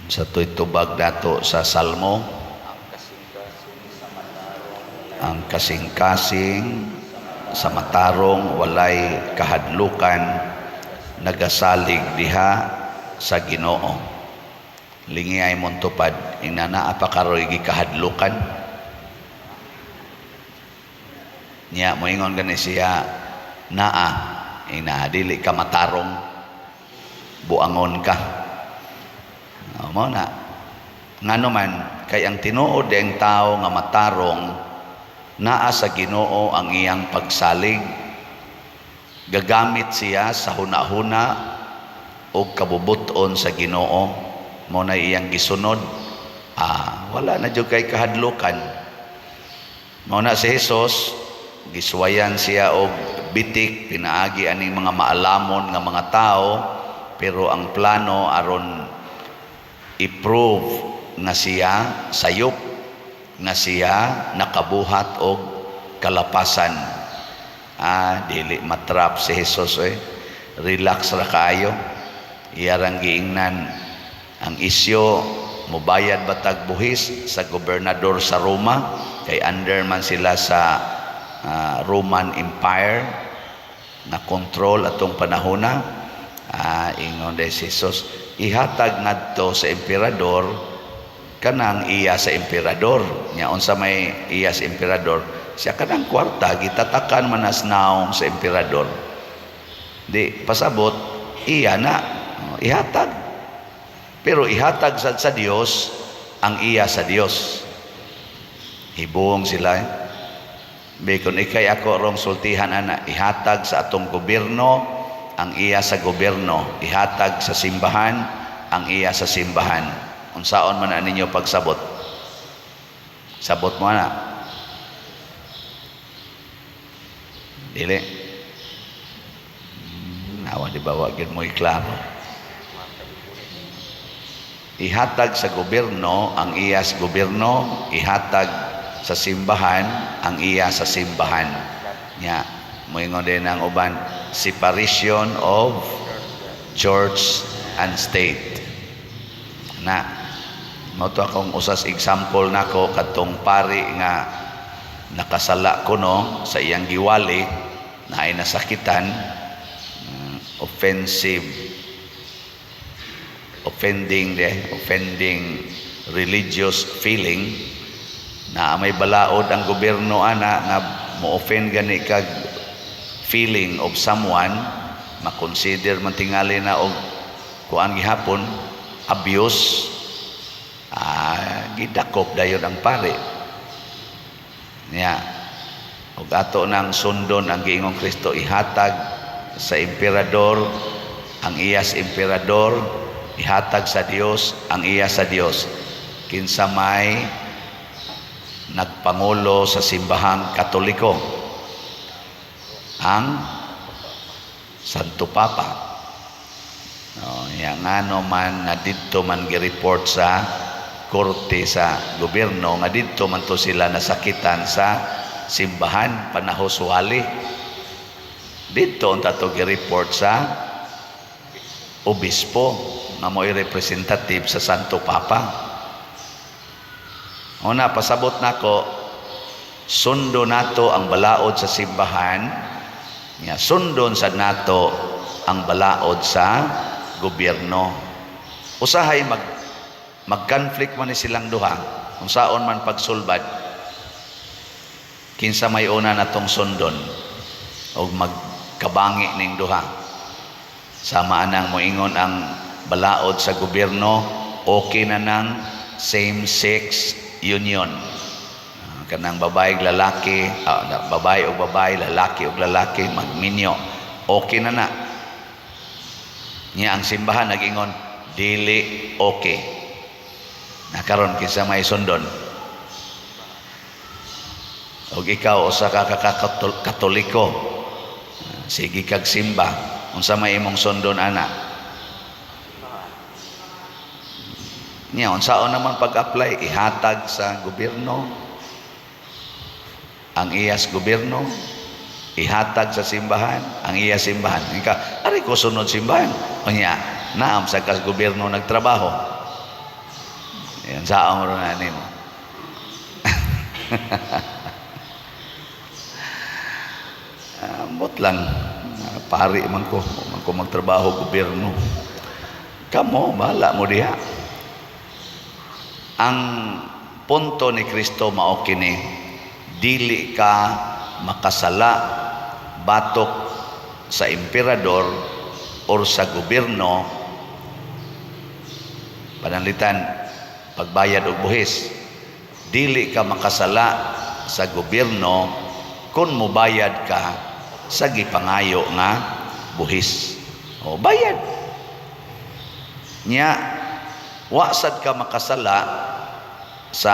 Sa tuy tubag dato sa Salmo, ang kasing-kasing sa matarong walay kahadlukan nagasalig diha sa Ginoo. Lingi ay mong tupad, inanaa pa karoy gikahadlukan. Nya moingon gani siya naa dili ka matarong, buangon ka. Mo na ngano man kay ang tinuod ang tao nga matarong naa sa Ginoo ang iyang pagsalig, gagamit siya sa hunahuna o kabubuton sa Ginoo, mo na iyang gisunod. Wala na jud kay kahadlukan. Mo na si Jesus giswayan siya og bitik pinaagi aning mga maalamon nga mga tao, pero ang plano aron i-prove nga siya sayop, nga siya nakabuhat og kalapasan. Dili matrap si Jesus, relax ra kaayo. Iyarang giingnan ang isyo, mubayad batag buhis sa gobernador sa Roma, kay under man sila sa Roman Empire na control atong panahona. Ingon de Jesus, ihatag ngadto sa emperador kanang iya sa emperador. Nya unsa may iya sa emperador, siya kanang kwarta gitatakan manas naong sa emperador. Di pasabot iya na ihatag, pero ihatag sa Dios ang iya sa Dios. Hibuong sila. Bekon ikay ako rong sultihan ana, ihatag sa atong gobyerno ang iya sa gobyerno, ihatag sa simbahan ang iya sa simbahan. Unsaon man ninyo pagsabot? Sabot mo na. Dili. Nawa di bawa gyud mo iklaro. Ihatag sa gobyerno ang iya sa gobyerno, ihatag sa simbahan ang iya sa simbahan. Nya moingon din ang uban, separation of church and state. Na mao to akong usas example nako kadtong pari nga nakasala kuno sa iyang giwali na ay nasakitan, offending religious feeling, na may balaod ang gobyerno ana nga mo-offend gani kag feeling of someone, makonsider man tingali na og kuan gihapon abuse. Gidakop dayon ang pare niya. Og ato nang sundon ang giingong Kristo, ihatag sa emperador ang iya sa emperador, ihatag sa Dios ang iya sa Dios. Kinsa may nagpangulo sa simbahang Katoliko, ang Santo Papa. Yang ano man nga didto man gi-report sa korte sa gobyerno nga didto man to sila nasakitan sa simbahan panahos wali, didto unta to gi-report sa obispo nga mo'y representative sa Santo Papa. Una, pasabot nako, sundo nato ang balaod sa simbahan, nga sundon sa nato ang balaod sa gobyerno. Usahay mag-conflict man ni silang duha, kung saon man pagsulbad, kinsa may una natong sundon o magkabangi ning duha. Sama anang moingon ang balaod sa gobyerno, okay na ng same-sex union. Kanang babae ug lalaki, babae ug babae, lalaki ug lalaki magminyo, okay na na. Nya ang simbahan nagingon dili okay. Nakaron kinsa may sundon? Og ikaw usa ka Katoliko, sige kag simba, unsa may imong sundon ana? Nya unsaon naman pag-apply, ihatag sa gobyerno ang iyas gobyerno, ihatag sa simbahan ang iya simbahan. Ika ari ko sunod simbahan, unya naam sa kas gobyerno nagtrabaho. Yan, saong ron na nimo. Ambot lang. Pari man ko magtrabaho gobyerno. Kamo, bahala mo diha. Ang punto ni Kristo mao kini, dili ka makasala batok sa emperador or sa gobyerno, pananglitan pagbayad og buhis. Dili ka makasala sa gobyerno kung mobayad ka sa gipangayo nga buhis. O bayad nya, wa sad ka makasala sa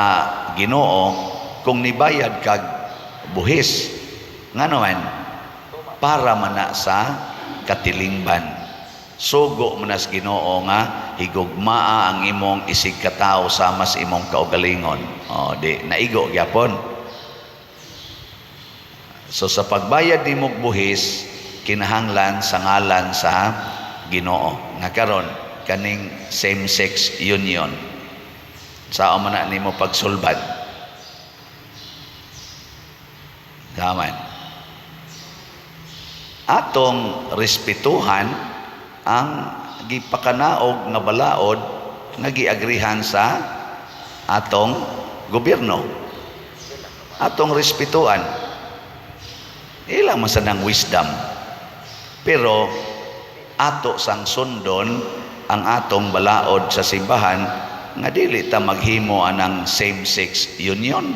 Ginoo kung nibayad kag buhis ngano man para man sa katilingban. Sugo man sa Ginoo nga higugmaa ang imong isig katawo sama sa imong kaugalingon. O di naigo gyapon. So sa pagbayad nimo buhis, kinahanglan sa ngalan sa Ginoo. Nga karon kaning same-sex union, sao man na nimo pagsulbad? Gaman. Atong respetuhan ang gipakanaog nga balaod nga giagrihan sa atong gobyerno. Atong respetuan. Ilang masanang wisdom. Pero ato sang sundon ang atong balaod sa simbahan nga dili ta maghimo anang same-sex union.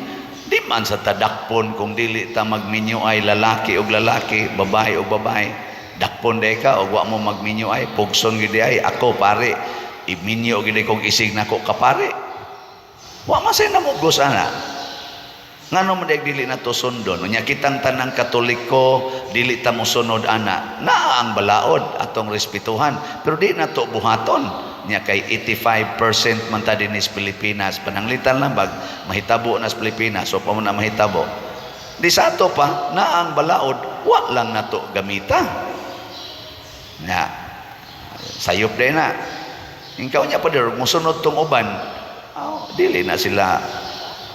Di man sa tadakpon kung dili ta magminyo ay lalaki og lalaki, babae og babae. Dakpon day ka og wa mo magminyo ay pugson gid ay ako pare. Iminyo gid kong isig nako ka pare. Wa man say namugos ana. Ngano man dili na to sundon? Unya kitang tanang Katoliko dili ta mo sunod ana. Naa ang balaod atong respetuhan, pero di na to buhaton. Nya kay 85% man ta dinis Pilipinas, pananglitan lang bag mahitabo na sa Pilipinas, so pa mo na mahitabo. Di sa ato pa naa ang balaod, wa lang na to gamita. Nya sayop day na. Ingkaw nya pa der mo sunod tong uban. Dili na sila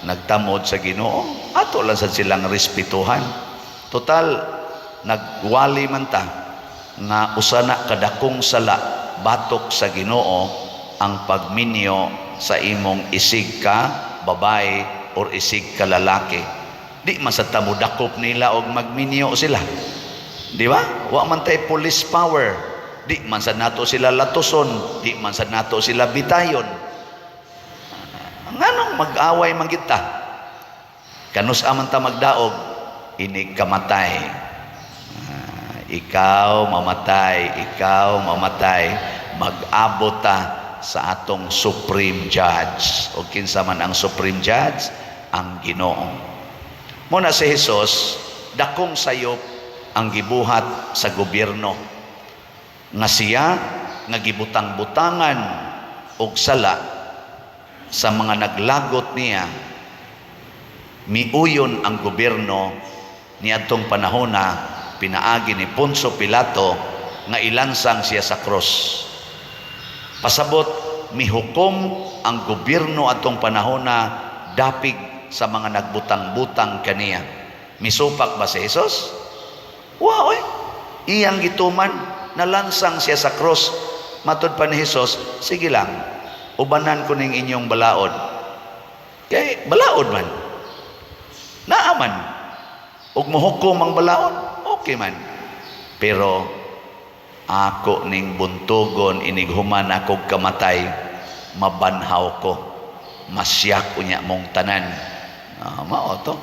nagtamod sa Ginoo, ato lang sa silang respetuhan. Total nagwali man ta nga usana kadakong sala batok sa Ginoo ang pagminyo sa imong isig ka babae or isig ka lalaki. Di man sa tamudakop nila og magminyo sila, di ba? Wa man tay police power, di man sa nato sila latuson, di man sa nato sila bitayon. Nganong mag-away man kita? Kanus aman ta magdaog, inig kamatay. Ikaw mamatay, mag-abot ta sa atong Supreme Judge. O kinsa man ang Supreme Judge? Ang Ginoo. Muna si Jesus, dakong sayop ang gibuhat sa gobyerno. Nga siya, nga gibutang-butangan og sala sa mga naglagot niya, miuyon ang gobyerno niadtong panahon na pinaagi ni Poncio Pilato nga ilansang siya sa cross. Pasabot mihukom ang gobyerno atong panahon na dapig sa mga nagbutang-butang kaniya. Misupak ba si Jesus? Wa oy. Iyang gituman nalansang siya sa cross. Matud pa ni Jesus, sige lang, ubanan ko ning inyong balaod. Kay balaod man. Naaman. Ug mohukom ang balaod, okay man. Pero ako ning buntugon inighuman akog kamatay, mabanhaw ko. Masyak unya mong tanan. Mao to.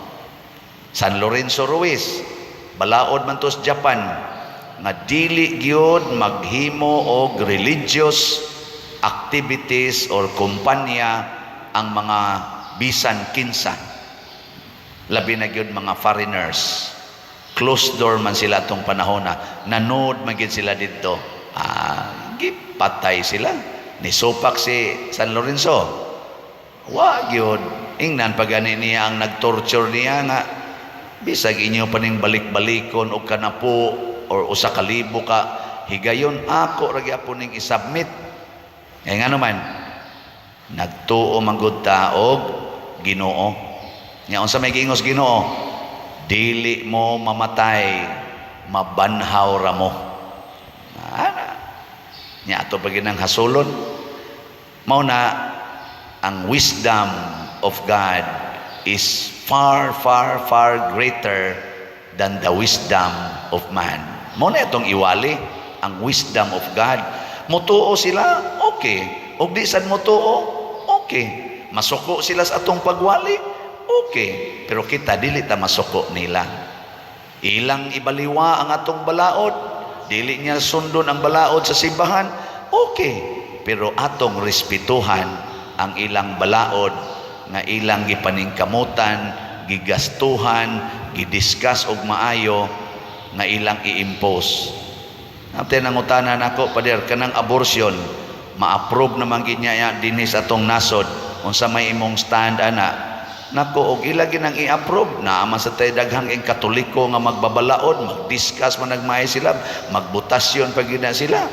San Lorenzo Ruiz, balaod man to sa Japan, nga dili gyud maghimo og religious activities or kumpanya ang mga bisan kinsa, labi na gyud mga foreigners. Closed door man sila tong panahon na nanood man gyud sila didto. Gipatay sila, nisupak si San Lorenzo. Wa gyud ingnan pagani niya ang nagtorture niya nga bisag inyo pa ning balik-balikon og kanapo or usa ka libo ka higayon, ako ra gyapon ning isubmit. Nga naman, Nagtuo manggod ta og Ginoo. Nya unsa may giingos Ginoo? Dili mo mamatay, mabanhaw ra mo. Nya ato pa ginang hasulon. Mao na ang wisdom of God is far greater than the wisdom of man. Mao na itong iwali ang wisdom of God. Mutuo sila, okay. Og di sad mutuo, okay. Masuko sila sa atong pagwali, okay. Pero kita dili ta masuko nila. Ilang ibaliwa ang atong balaod, dili niya sundon ang balaod sa simbahan, okay. Pero atong respetuhan ang ilang balaod nga ilang gipaningkamutan, gigastuhan, gidiscuss og maayo nga ilang i-impose. Napte nangutanan nako pader kanang abortion, ma-approve naman gid niya dinhi sa atong nasod. Unsa may imong stand ana? Nako og ila ginang i-approve na man sa tay daghang ing Katoliko nga magbabalaod, mag-discuss man nagmaay sila, magbutasyon pag gid na sila.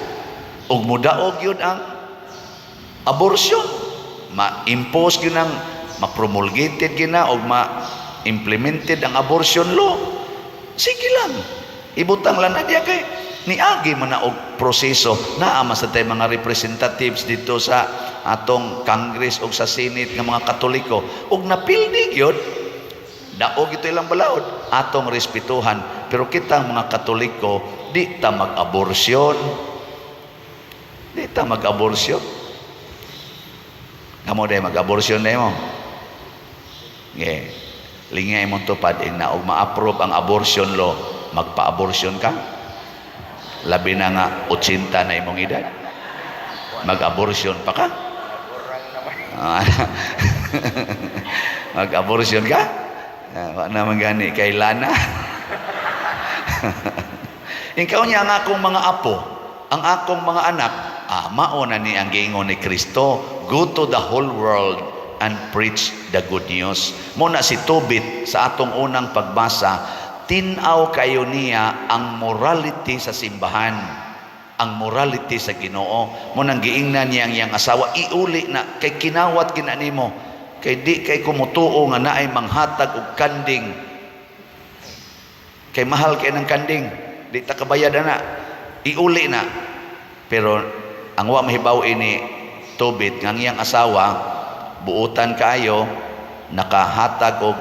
Og mudaog yun ang abortion. Ma-impose gyud ang ma-promulgated gina og ma-implemented ang abortion law. Sige lang. Ibutang lang na diya kay niagi man na og proseso naa man sa tay mga representatives dito sa atong Congress o sa Senate nga mga Katoliko og napildi gyud daog ito ilang balaod atong respetuhan. Pero kita mga Katoliko di ta mag-abortion, di ta mag-abortion. Kamo day mag-abortion day mo, yeah. Lingay mo tupad na og ma-approve ang abortion law, magpa-abortion ka. Labi na nga 80 na imong edad, mag-abortion pa ka. Mag-abortion ka? Wa naman gani kay Lana. Ikaw niya ang akong mga apo, ang akong mga anak, mao na ni ang giingon ni Kristo, go to the whole world and preach the good news. Muna si Tobit sa atong unang pagbasa, tinaw kayo niya ang morality sa simbahan, ang morality sa Ginoo. Munang giingnan niya ang iyang asawa, iuli na kay kinawat kinanimo, kay di kay kumutuo nga naay manghatag og kanding, kay mahal kay ng kanding, di ta kabayad na, iuli na. Pero ang wa mahibaw ini Tobit nga iyang asawa buutan kayo, nakahatag og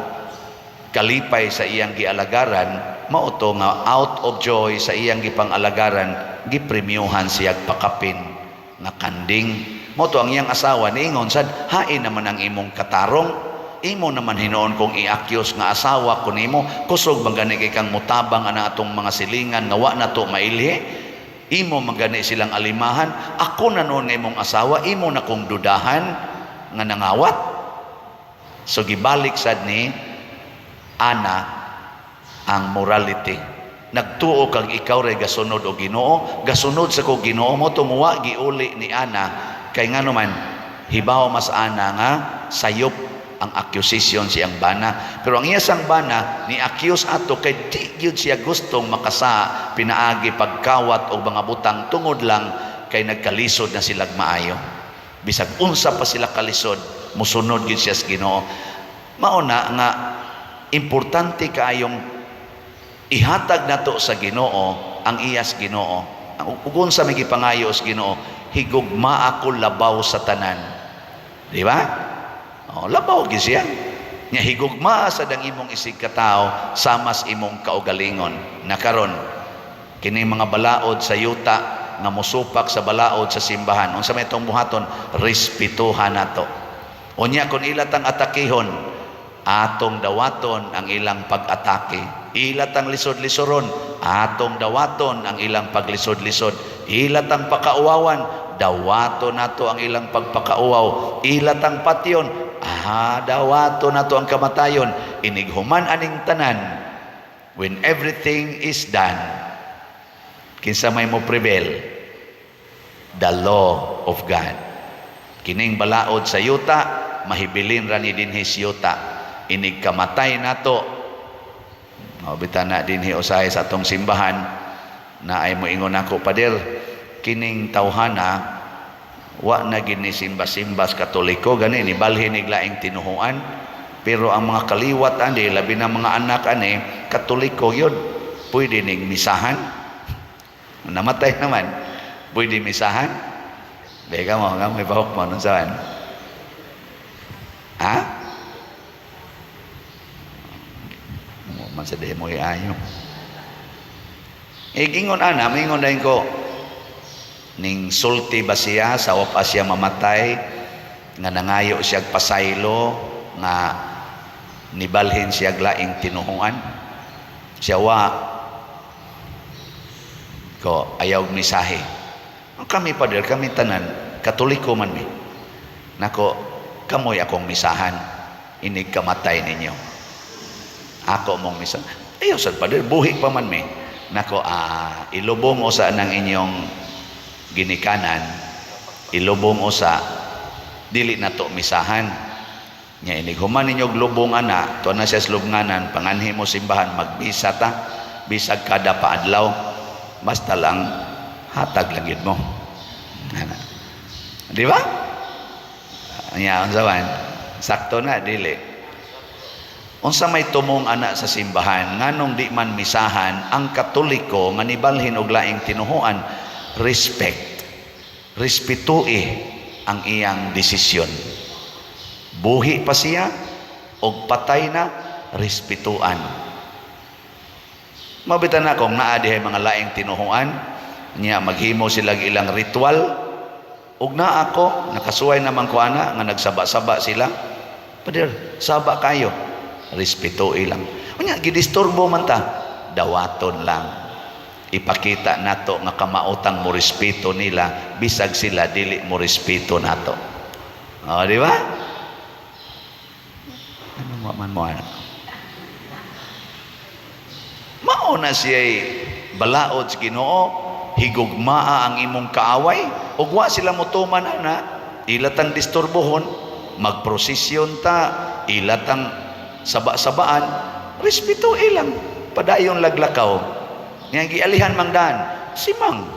kalipay sa iyang gialagaran, mao to nga out of joy sa iyang gipang-alagaran, gipremyuhan siyag pakapin nga kanding. Mao to ang iyang asawa niingon sad, hain naman ang imong katarong, imo naman hinuon kong i-accuse nga asawa ko nimo, kusog magani kay kang mutabang ana atong mga silingan nga wa na to mailhi. Imo magani silang alimahan, ako na noon imong asawa, imo na kong dudahan nga nangawat. So gibalik sad ni Ana ang morality. Nagtuo kang ikaw ray gasunod o Ginoo, gasunod sa ko Ginoo mo tumuwa giuli ni Ana kay ngano man hibaw mas Ana nga sayop ang accusation siyang bana. Pero ang iyang bana ni accuse ato kay di gyud siya gustong makasa pinaagi pagkawat og mga butang tungod lang kay nagkalisod na sila maayo. Bisag unsa pa sila kalisod, musunod gyud siya sa Ginoo. Mao na nga importante kaayong ihatag nato sa Ginoo ang iyas Ginoo. Ang ugon sa may gipangayo sa Ginoo, higugma ako labaw sa tanan. Di ba? Labaw gyud siya. Nya higugma sa dang imong isig katao samas imong kaugalingon. Nakaron kini mga balaod sa yuta nga mosupak sa balaod sa simbahan. Unsa may itong buhaton? Respetuhan nato. Unya kun ilatang atakihon, atong dawaton ang ilang pag-atake. Ilatang lisod-lisoron, atong dawaton ang ilang paglisod-lisod. Ilatang pakauwawan, dawaton nato ang ilang pagpakauwaw. Ilatang patyon, dawaton nato ang kamatayon. Inighuman aning tanan, when everything is done, kinsa may mo prevail? The law of God. Kining balaod sa yuta, mahibilin ra ni dinhi yuta. Inig kamatay nato, bitan na dinhi usahay sa atong simbahan na ay moingon ako pader, kining tawhana wa na gini simba-simbas Katoliko gani ni balhin iglaing tinuhuan, pero ang mga kaliwat ani labi na mga anak ani Katoliko yun, pwede ning misahan, namatay naman pwede misahan. Beka mo nga may bahok mo nun saan ha man sa demo ayo igingon ana mingon dahin ko ning sulti ba siya sa pa siya mamatay nga nangayo siya pasaylo nga nibalhin siya laing tinuhuan siya wa ko ayaw misahe. Kami pader kami tanan Katoliko man mi nako kamoy akong misahan inig kamatay ninyo ako mong misahan ayaw sad pader buhi pa man mi nako ilubong usa ng inyong ginikanan ilubong usa dili na to misahan nya inig human ninyo lubong ana to na siya slubnganan panganhi mo simbahan magbisa ta bisag kada paadlaw basta lang hatag langit mo di ba nya unsawan sakto na dili unsa may tumong anak sa simbahan nganong di man misahan ang Katoliko nga nibalhin og laing tinuhuan respetui ang iyang desisyon buhi pa siya og patay na respetuan mabitan na kung naa dihay mga laing tinuhuan nya maghimo sila ilang ritual ug na ako nakasuway naman ko ana nga nagsaba-saba sila pader saba kayo respeto ilang unya gidisturbo man ta dawaton lang ipakita nato nga kamautang mo respeto nila bisag sila dili mo respeto nato di ba ano man mo ana mao na siya'y balaod sa Ginoo higugmaa ang imong kaaway ug wa sila motuman ana ilatang disturbohon magprosesyon ta ilatang saba-sabaan respeto ilang padayon laglakaw nga gialihan mangdan simang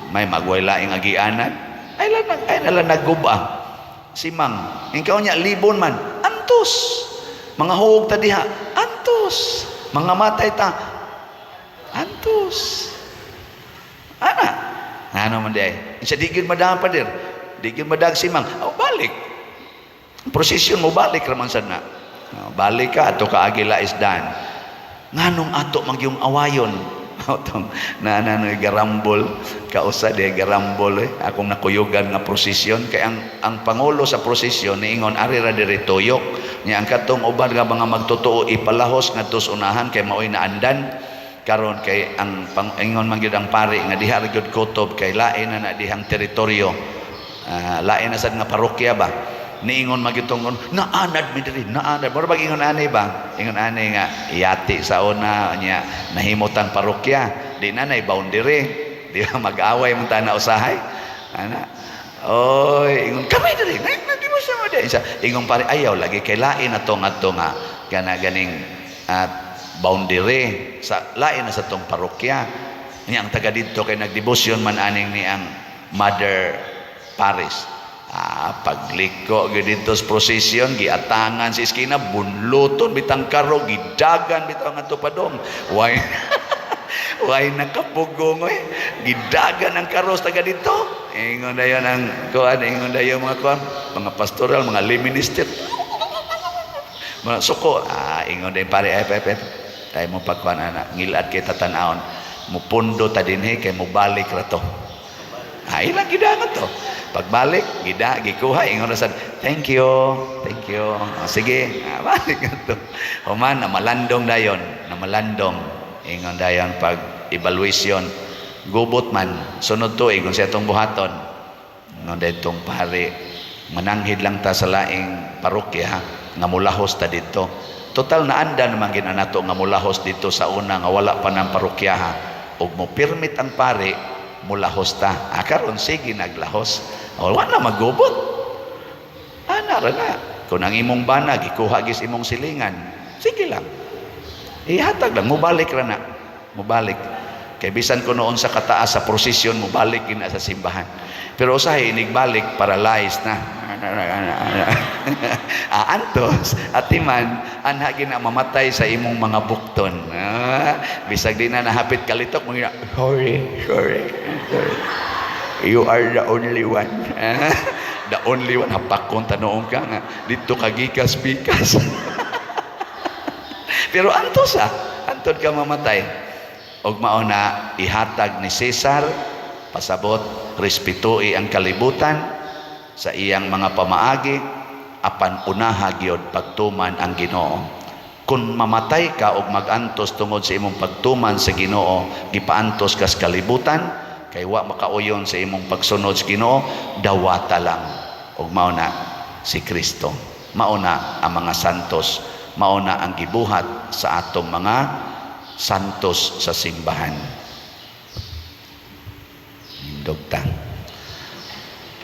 may magway laing agianan ay lang nagguba simang ingkaw nya libon man antos mga huwag ta diha antos mga matay ta antos ano man di ay isa digid madahan pa dir digid madag simang balik prosesyon mo balik raman sad na balik ka ato ka agila isdan nganong ato magyung awayon atong nananoy garambol kausa de garambol akong nakuyugan nga prosesyon kay ang pangulo sa prosesyon niingon ari ra diri tuyok nya ang katong uban nga mga magtotoo ipalahos ngadto sa unahan kay maoy naandan karon kay ang pangingon man gyud ang pari nga diha gyud kutob kay lain na dihang teritoryo lain na sad nga parokya ba niingon magitungon naanad mi diri naanad mura ingon ani ba ingon ani nga iyati sa una nya nahimutang parokya di na nay boundary di ba mag-away man ta na usahay ana oy ingon kami diri di mo sa mo ingon pari ayaw lagi kay lain na to nga kana ganing boundary sa lain na sa tong parokya niya ang taga dito kay nagdebosyon man aning ni ang Mother Paris pagliko dito sa prosesyon giatangan si iskina bunluton bitang karo gidagan bitaw nga tupadong way nakapugong gidagan ang karo sa taga dito ingon dayon ang kuan ingon dayon mga pastoral mga lay minister mga suko ingon dayon pare tayo mo pagkuhan anak ngilad kay tatanahon mupundo ta dinhi kay mubalik ra to ilang gidangan to pagbalik gikuha ingon ra sad thank you sige balik to human na malandong dayon ingon dayon pag evaluation gubot man sunod tuig kung siya tong buhaton ingon dayon tong pare mananghid lang ta sa laing parokya nga mulahos ta dito total na anda naman ginanato nga mulahos dito sa una nga wala pa ng parokyaha ug mo permit ang pare mulahos ta karon sige naglahos wala na magubot ana ra na kung ang imong banag ikuha gis imong silingan sige lang ihatag lang mubalik ra na mubalik kay bisan ko noon sa kataas sa prosesyon mubalik gina sa simbahan Pero usahay inigbalik, paralyzed na. Antos, atiman, anha gina mamatay sa imong mga bukton. Bisag di na nahapit kalitok mo gina, sorry. You are the only one. The only one. Hapakon tanoong ka nga. Dito kagikas-bikas. Pero antos antod ka mamatay. Og mauna ihatag ni Cesar pasabot respetuhi ang kalibutan sa iyang mga pamaagi apan unaha gyud pagtuman ang Ginoo. Kung mamatay ka og magantos tungod sa imong pagtuman sa Ginoo, gipaantos ka sa kalibutan kay wa makauyon sa imong pagsunod sa Ginoo, dawata lang. Og mauna si Kristo, mauna ang mga santos, mauna ang gibuhat sa atong mga santos sa simbahan. Hindog ta.